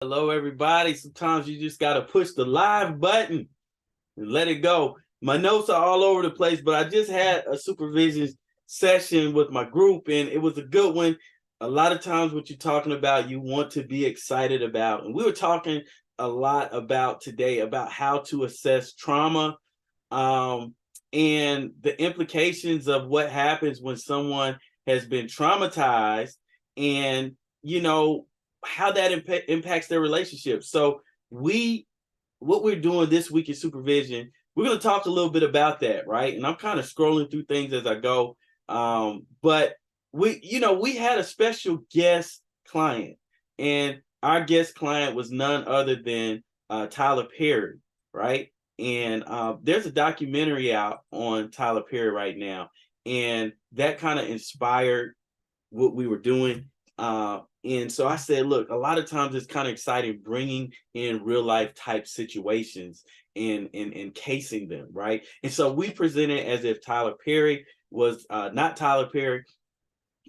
Hello, everybody. Sometimes you just got to push the live button and let it go. My notes are all over the place, but I just had a supervision session with my group, and it was a good one. A lot of times, what you're talking about, you want to be excited about. And we were talking a lot about today about how to assess trauma um, and the implications of what happens when someone has been traumatized and, you know, how that impacts their relationship. So what we're doing this week in supervision, we're going to talk a little bit about that, right? And I'm kind of scrolling through things as I go. But we had a special guest client, and our guest client was none other than Tyler Perry, right? And there's a documentary out on Tyler Perry right now, and that kind of inspired what we were doing. And so I said, look, a lot of times it's kind of exciting bringing in real life type situations and casing them, right? And so we presented as if Tyler Perry was not Tyler Perry,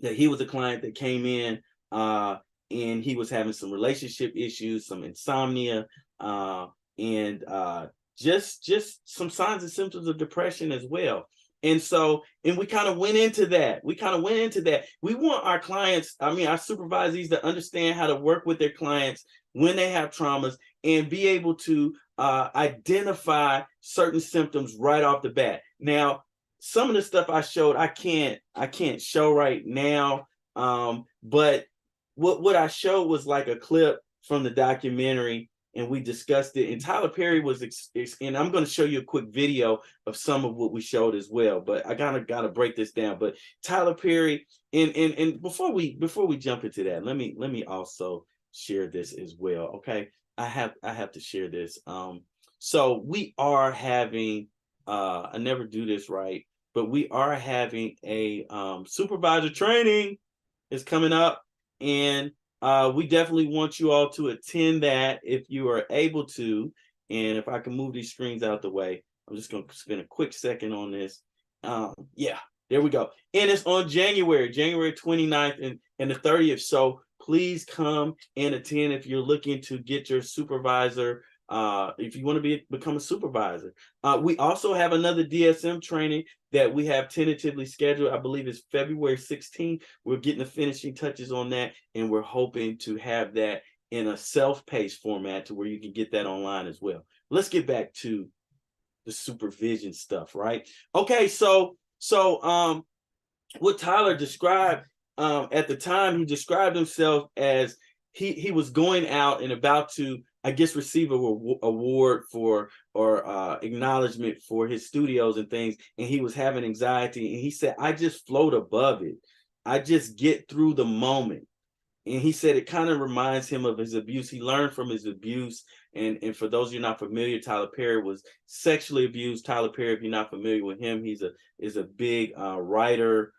that he was a client that came in and he was having some relationship issues, some insomnia, and just some signs and symptoms of depression as well. And so, and we kind of went into that. We want our clients, our supervisees, to understand how to work with their clients when they have traumas and be able to identify certain symptoms right off the bat. Now, some of the stuff I showed, I can't show right now. But what I showed was like a clip from the documentary, and we discussed it. And Tyler Perry was, and I'm going to show you a quick video of some of what we showed as well. But I gotta break this down. But Tyler Perry, and before we jump into that, let me also share this as well. Okay, I have to share this. So we are having, I never do this right, but we are having a supervisor training is coming up, and we definitely want you all to attend that if you are able to. And if I can move these screens out the way, I'm just going to spend a quick second on this. Yeah, there we go. And it's on January 29th and the 30th. So please come and attend if you're looking to get your supervisor. If you want to become a supervisor. We also have another DSM training that we have tentatively scheduled. I believe it's February 16th. We're getting the finishing touches on that, and we're hoping to have that in a self-paced format to where you can get that online as well. Let's get back to the supervision stuff, right? Okay, so what Tyler described at the time, he described himself as he was going out and about to, I guess, receive an award for or acknowledgement for his studios and things, and he was having anxiety. And he said, "I just float above it. I just get through the moment." And he said it kind of reminds him of his abuse. He learned from his abuse. And for those of you not familiar, Tyler Perry was sexually abused. Tyler Perry, if you're not familiar with him, is a big writer,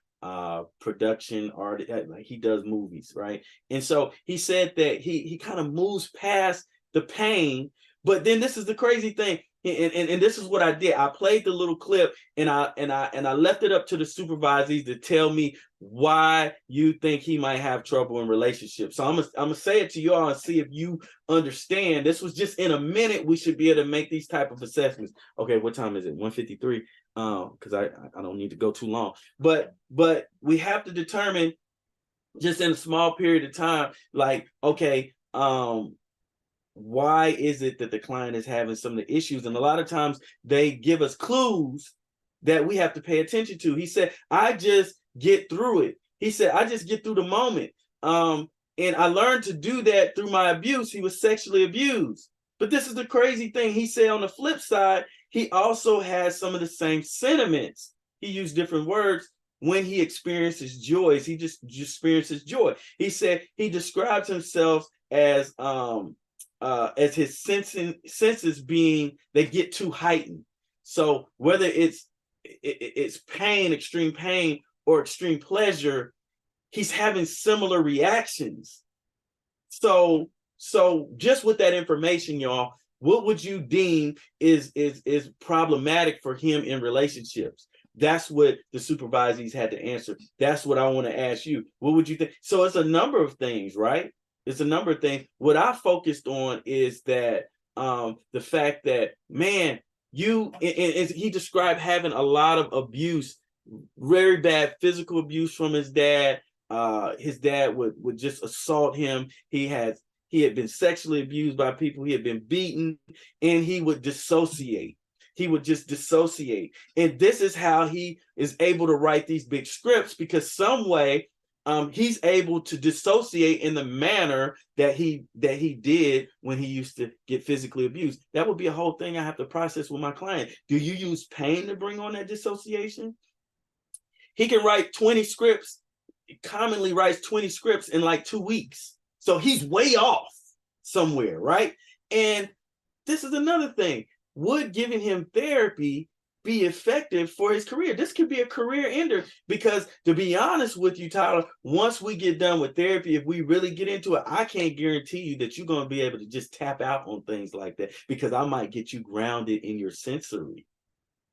production artist. Like, he does movies, right? And so he said that he kind of moves past the pain. But then this is the crazy thing. And this is what I did. I played the little clip, and I left it up to the supervisees to tell me why you think he might have trouble in relationships. So I'm gonna say it to you all and see if you understand. This was just in a minute. We should be able to make these type of assessments. Okay, what time is it? 1:53. Because I don't need to go too long. But we have to determine just in a small period of time, like, okay, why is it that the client is having some of the issues? And a lot of times they give us clues that we have to pay attention to. He said, "I just get through it." He said, "I just get through the moment. And I learned to do that through my abuse." He was sexually abused. But this is the crazy thing. He said on the flip side, he also has some of the same sentiments. He used different words when he experiences joys. He just experiences joy. He said he describes himself as his senses being, they get too heightened. So whether it's pain, extreme pain, or extreme pleasure, he's having similar reactions. So just with that information, y'all, what would you deem is problematic for him in relationships? That's what the supervisees had to answer. That's what I want to ask you. What would you think? So it's a number of things, right? It's a number of things. What I focused on is that the fact that, man, he described having a lot of abuse, very bad physical abuse from his dad. His dad would just assault him. He had been sexually abused by people. He had been beaten, and he would dissociate. He would just dissociate. And this is how he is able to write these big scripts, because some way he's able to dissociate in the manner that he did when he used to get physically abused. That would be a whole thing I have to process with my client. Do you use pain to bring on that dissociation? He can write 20 scripts, commonly writes 20 scripts in like 2 weeks. So he's way off somewhere, right? And this is another thing. Would giving him therapy be effective for his career? This could be a career ender, because to be honest with you, Tyler, once we get done with therapy, if we really get into it, I can't guarantee you that you're going to be able to just tap out on things like that, because I might get you grounded in your sensory,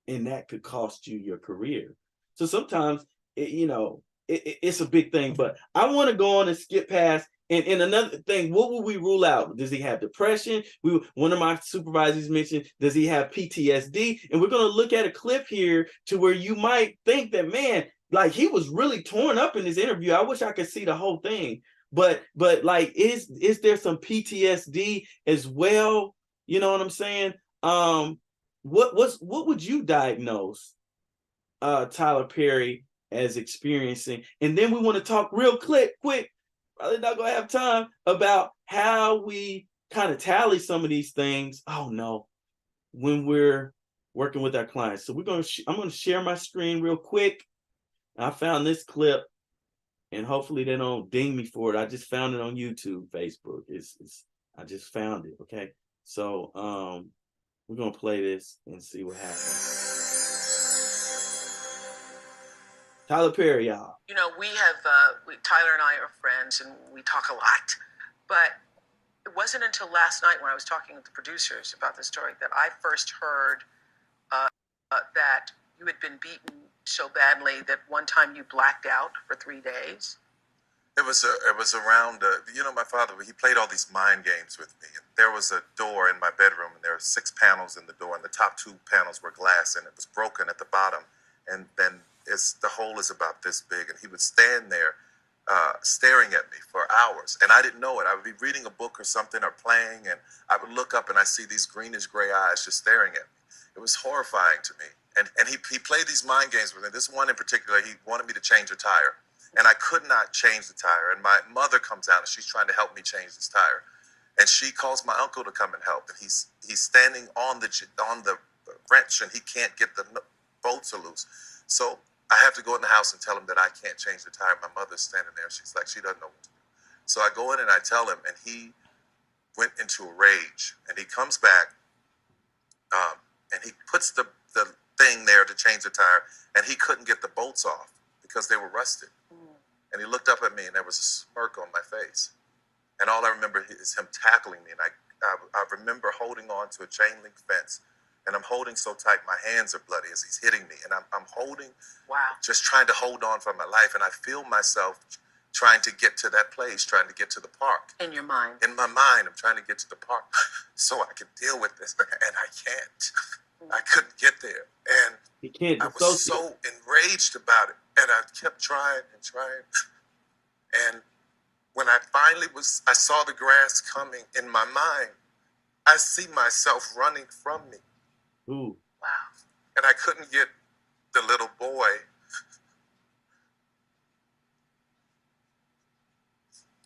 and that could cost you your career. So sometimes, it's a big thing, but I want to go on and skip past. And another thing, what will we rule out? Does he have depression? One of my supervisors mentioned, does he have PTSD? And we're going to look at a clip here to where you might think that, man, like he was really torn up in this interview. I wish I could see the whole thing. But like, is there some PTSD as well? You know what I'm saying? What would you diagnose Tyler Perry as experiencing? And then we want to talk real quick, probably not gonna have time, about how we kind of tally some of these things. Oh no, when we're working with our clients. So I'm gonna share my screen real quick. I found this clip, and hopefully they don't ding me for it. I just found it on YouTube, Facebook. I just found it. Okay, so we're gonna play this and see what happens. Tyler Perry, y'all. Tyler and I are friends, and we talk a lot. But it wasn't until last night when I was talking with the producers about the story that I first heard that you had been beaten so badly that one time you blacked out for 3 days. It was around, my father, he played all these mind games with me. And there was a door in my bedroom, and there were 6 panels in the door, and the top 2 panels were glass, and it was broken at the bottom. And then the hole is about this big, and he would stand there staring at me for hours, and I didn't know it. I would be reading a book or something or playing, and I would look up and I see these greenish gray eyes just staring at me. It was horrifying to me. And he played these mind games with me. This one in particular, he wanted me to change a tire, and I could not change the tire. And my mother comes out, and she's trying to help me change this tire, and she calls my uncle to come and help, and he's standing on the wrench, and he can't get the bolts loose. So I have to go in the house and tell him that I can't change the tire. My mother's standing there. She's like, she doesn't know what to do. So I go in and I tell him, and he went into a rage. And he comes back, and he puts the thing there to change the tire, and he couldn't get the bolts off because they were rusted. And he looked up at me, and there was a smirk on my face. And all I remember is him tackling me. And I remember holding on to a chain link fence. And I'm holding so tight, my hands are bloody as he's hitting me. And I'm holding, just trying to hold on for my life. And I feel myself trying to get to that place, trying to get to the park. In your mind? In my mind, I'm trying to get to the park so I can deal with this. And I can't. I couldn't get there. And I was so enraged about it. And I kept trying and trying. And when I finally I saw the grass coming in my mind, I see myself running from me. Ooh. Wow. And I couldn't get the little boy.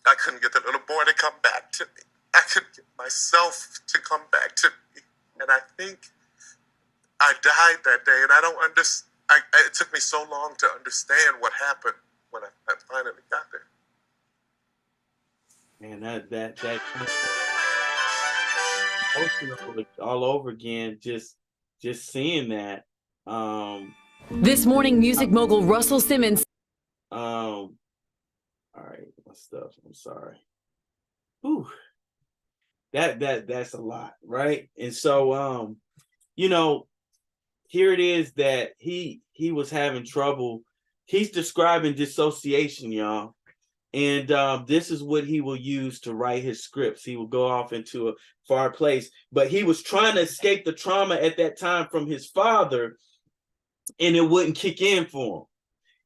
I couldn't get the little boy to come back to me. I couldn't get myself to come back to me. And I think I died that day. And I don't understand. It took me so long to understand what happened when I finally got there. Man, that all over again, just seeing that. This morning, music mogul Russell Simmons. All right, my stuff. I'm sorry. Ooh, that's a lot, right? And so, here it is that he was having trouble. He's describing dissociation, y'all. And this is what he will use to write his scripts. He will go off into a far place, but he was trying to escape the trauma at that time from his father, and it wouldn't kick in for him.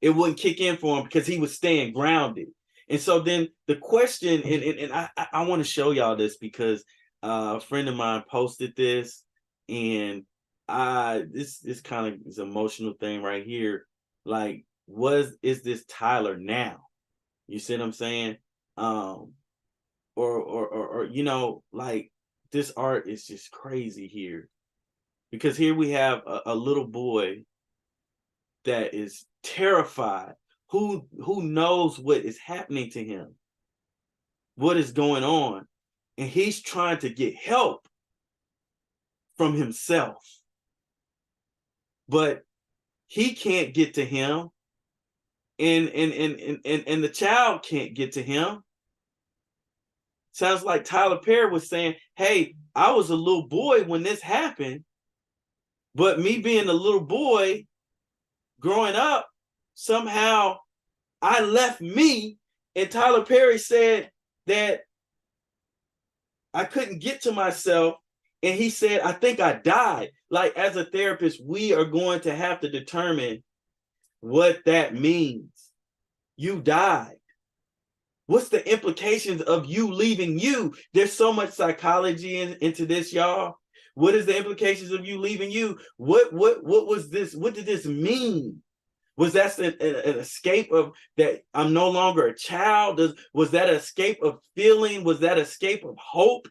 It wouldn't kick in for him because he was staying grounded. And so then the question, and I want to show y'all this because a friend of mine posted this, and this kind of is an emotional thing right here. Like, is this Tyler now? You see what I'm saying? Or you know, like, this art is just crazy here, because here we have a little boy that is terrified, who knows what is happening to him, what is going on, and he's trying to get help from himself, but he can't get to him, and the child can't get to him. Sounds like Tyler Perry was saying, hey, I was a little boy when this happened, but me being a little boy growing up, somehow I left me. And Tyler Perry said that I couldn't get to myself. And he said, I think I died. Like, as a therapist, we are going to have to determine what that means. You died. What's the implications of you leaving you? There's so much psychology into this, y'all. What is the implications of you leaving you? What was this? What did this mean? Was that an escape of that I'm no longer a child? Was that an escape of feeling? Was that an escape of hope?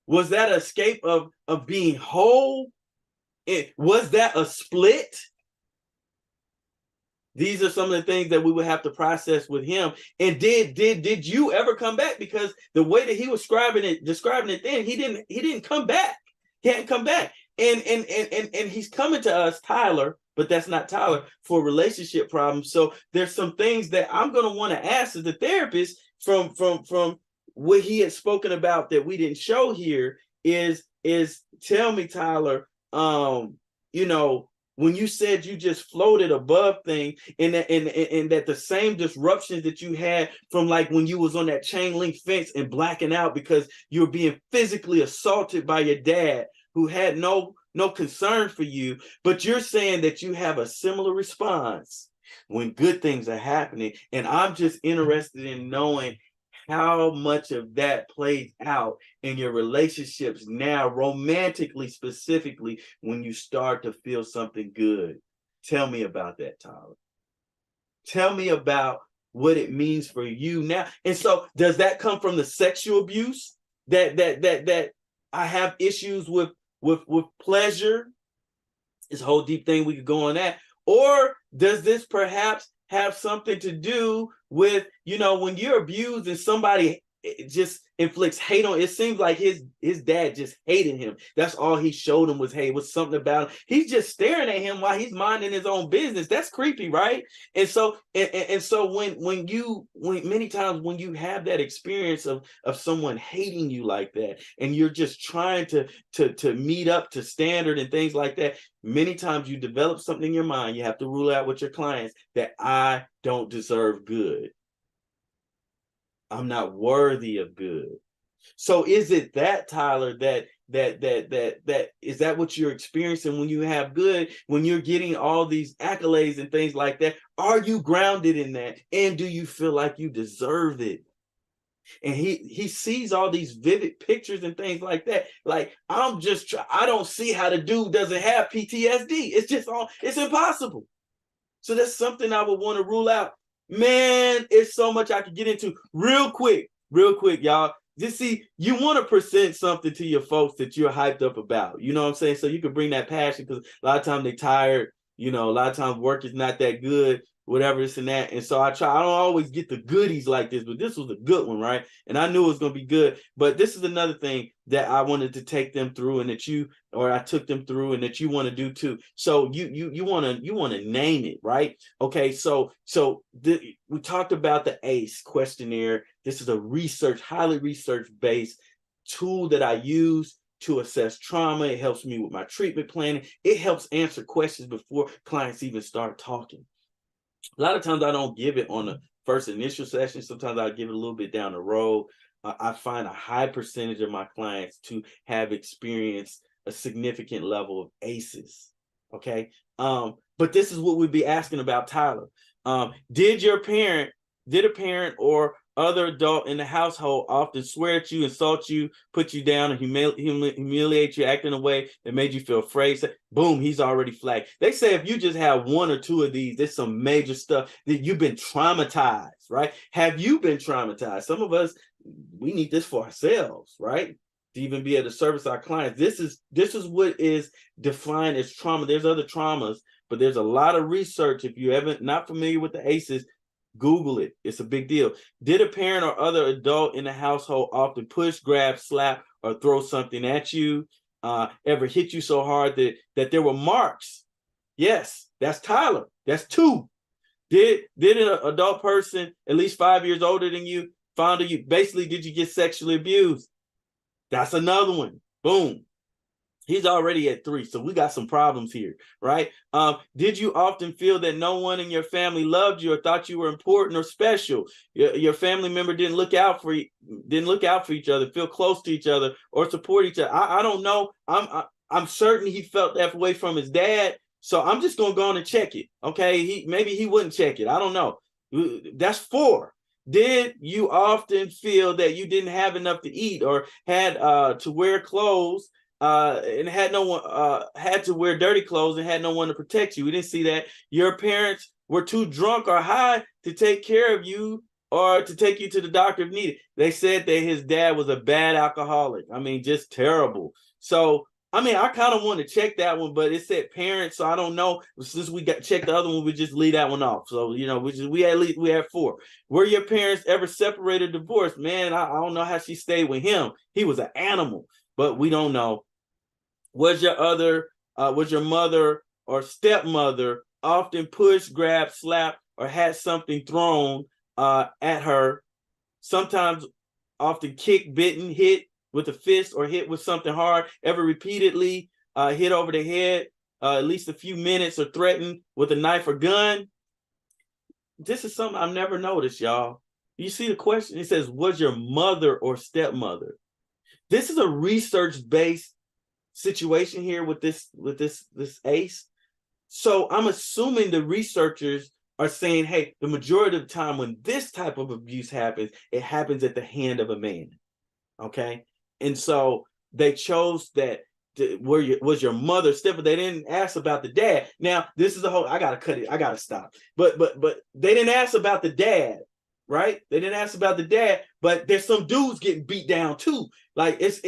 Was that an escape of being whole? Was that a split? These are some of the things that we would have to process with him. And did you ever come back? Because the way that he was describing it then, he didn't come back. He hadn't come back. And he's coming to us, Tyler, but that's not Tyler, for relationship problems. So there's some things that I'm going to want to ask as a therapist from what he had spoken about that we didn't show here is tell me, Tyler, you know, when you said you just floated above things, and that the same disruptions that you had from, like, when you was on that chain link fence and blacking out because you were being physically assaulted by your dad, who had no concern for you, but you're saying that you have a similar response when good things are happening. And I'm just interested in knowing how much of that plays out in your relationships now, romantically, specifically, when you start to feel something good. Tell me about that, Tyler. Tell me about what it means for you now. And so, does that come from the sexual abuse that I have issues with pleasure? It's a whole deep thing, we could go on that. Or does this perhaps have something to do with, you know, when you're abused and somebody just inflicts hate on, it seems like his dad just hated him. That's all he showed him was hate. Was something about him. He's just staring at him while he's minding his own business. That's creepy, right? And so when many times when you have that experience of someone hating you like that, and you're just trying to meet up to standard and things like that, many times you develop something in your mind. You have to rule out with your clients that I don't deserve good. I'm not worthy of good. So is it that, Tyler, that is that what you're experiencing when you have good, when you're getting all these accolades and things like that? Are you grounded in that? And do you feel like you deserve it? And he sees all these vivid pictures and things like that. Like, I don't see how the dude doesn't have PTSD. It's impossible. So that's something I would want to rule out. Man, it's so much I could get into. Real quick, y'all. Just see, you want to present something to your folks that you're hyped up about. You know what I'm saying? So you can bring that passion, because a lot of times they're tired. You know, a lot of times work is not that good, whatever, this and that. And so I don't always get the goodies like this, but this was a good one, right? And I knew it was going to be good. But this is another thing that I wanted to take them through, and I took them through, and that you want to do too. So you want to name it, right? Okay, so we talked about the ACE questionnaire. This is a highly research-based tool that I use to assess trauma. It helps me with my treatment planning. It helps answer questions before clients even start talking. A lot of times I don't give it on a first initial session. Sometimes I'll give it a little bit down the road. I find a high percentage of my clients to have experienced a significant level of ACEs. Okay. But this is what we'd be asking about Tyler. Did a parent or other adult in the household often swear at you, insult you, put you down, and humiliate you, act in a way that made you feel afraid? Boom, he's already flagged. They say if you just have one or two of these, there's some major stuff that you've been traumatized, right? Have you been traumatized? Some of us, we need this for ourselves, right? To even be able to service our clients. This is what is defined as trauma. There's other traumas, but there's a lot of research. If you haven't not familiar with the ACEs, Google it. It's a big deal. Did a parent or other adult in the household often push, grab, slap, or throw something at you? Ever hit you so hard that there were marks? Yes, that's Tyler. That's 2. Did an adult person at least 5 years older than you fondle you? Basically, did you get sexually abused? That's another one. Boom. He's already at 3, so we got some problems here, right? Did you often feel that no one in your family loved you or thought you were important or special? Your family member didn't look out for you, didn't look out for each other, feel close to each other, or support each other. I don't know. I'm certain he felt that way from his dad, so I'm just gonna go on and check it. Okay, maybe he wouldn't check it. I don't know. That's 4. Did you often feel that you didn't have enough to eat or had to wear clothes? And had no one had to wear dirty clothes and had no one to protect you? We didn't see that. Your parents were too drunk or high to take care of you or to take you to the doctor if needed. They said that his dad was a bad alcoholic. I mean, just terrible. So, I mean, I kind of want to check that one, but it said parents, so I don't know. Since we got checked the other one, we just leave that one off. So, you know, we had 4. Were your parents ever separated, divorced? Man, I don't know how she stayed with him. He was an animal, but we don't know. Was your mother or stepmother often pushed, grabbed, slapped, or had something thrown at her? Sometimes often kicked, bitten, hit with a fist, or hit with something hard. Ever repeatedly hit over the head at least a few minutes, or threatened with a knife or gun? This is something I've never noticed, y'all. You see the question? It says, was your mother or stepmother? This is a research-based situation here with this ACE. So I'm assuming the researchers are saying, hey, the majority of the time when this type of abuse happens, it happens at the hand of a man. Okay. And so they chose that was your mother, stepmother. They didn't ask about the dad. Now, this is the whole, I gotta cut it, I gotta stop. But they didn't ask about the dad, right? They didn't ask about the dad, but there's some dudes getting beat down too. Like it's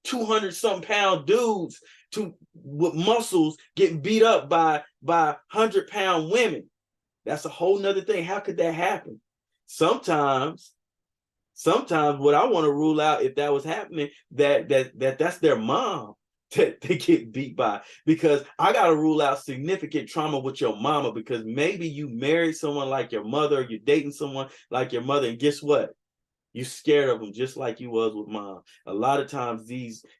200-something pound dudes with muscles getting beat up by 100-pound women. That's a whole nother thing. How could that happen? Sometimes what I want to rule out, if that was happening, that's their mom that they get beat by, because I got to rule out significant trauma with your mama, because maybe you married someone like your mother, or you're dating someone like your mother, and guess what? You scared of them just like you was with mom. A lot of times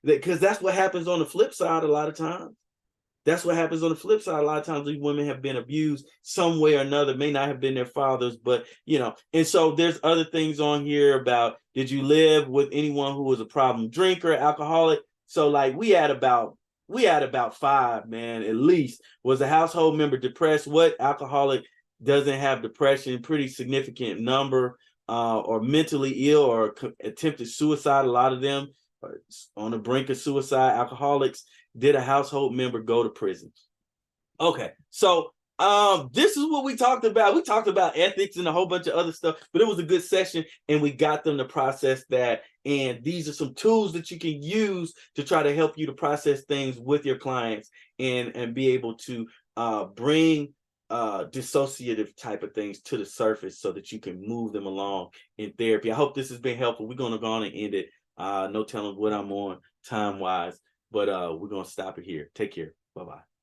because that's what happens on the flip side. A lot of times, that's what happens on the flip side. A lot of times these women have been abused some way or another, may not have been their fathers, but you know. And so there's other things on here about, did you live with anyone who was a problem drinker, alcoholic? So like we had about 5, man, at least. Was a household member depressed? What alcoholic doesn't have depression? Pretty significant number. Or mentally ill or attempted suicide. A lot of them are on the brink of suicide. Alcoholics. Did a household member go to prison? Okay, so this is what we talked about. We talked about ethics and a whole bunch of other stuff, but it was a good session, and we got them to process that. And these are some tools that you can use to try to help you to process things with your clients and be able to bring dissociative type of things to the surface so that you can move them along in therapy. I hope this has been helpful. We're going to go on and end it. No telling what I'm on time wise, but we're going to stop it here. Take care. Bye-bye.